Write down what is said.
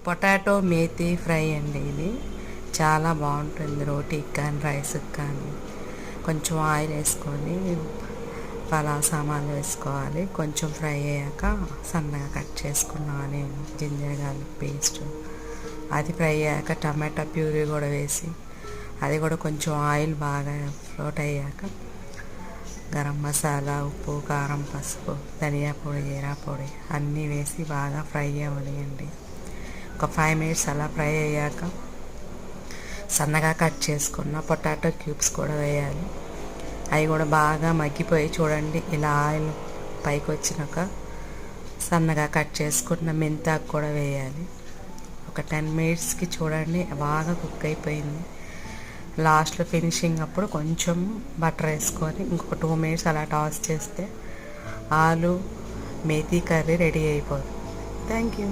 Potato methi fry అండి. ఇది చాలా బాగుంటుంది రోటీకి కానీ రైస్కి కానీ. కొంచెం ఆయిల్ వేసుకొని పలావ్ సామాన్లు వేసుకోవాలి. కొంచెం ఫ్రై అయ్యాక సన్నగా కట్ చేసుకున్న ఆనియన్, జింజర్ గార్లిక్ పేస్ట్, అది ఫ్రై అయ్యాక టమాటా ప్యూరీ కూడా వేసి అది కూడా కొంచెం ఆయిల్ బాగా ఫ్లోట్ అయ్యాక గరం మసాలా, ఉప్పు, కారం, పసుపు, ధనియా పొడి, జీరా పొడి అన్నీ వేసి బాగా ఫ్రై అవ్వనియండి. ఒక 5 మినిట్స్ అలా ఫ్రై అయ్యాక సన్నగా కట్ చేసుకున్న పొటాటో క్యూబ్స్ కూడా వేయాలి. అవి కూడా బాగా మగ్గిపోయి చూడండి ఇలా ఆయిల్ పైకి వచ్చినాక సన్నగా కట్ చేసుకున్న మెంతాకు కూడా వేయాలి. ఒక 10 మినిట్స్కి చూడండి బాగా కుక్ అయిపోయింది. లాస్ట్లో ఫినిషింగ్ అప్పుడు కొంచెం బటర్ వేసుకొని ఇంకొక 2 మినిట్స్ అలా టాస్ చేస్తే ఆలు మేతి కర్రీ రెడీ అయిపోతుంది. Thank you.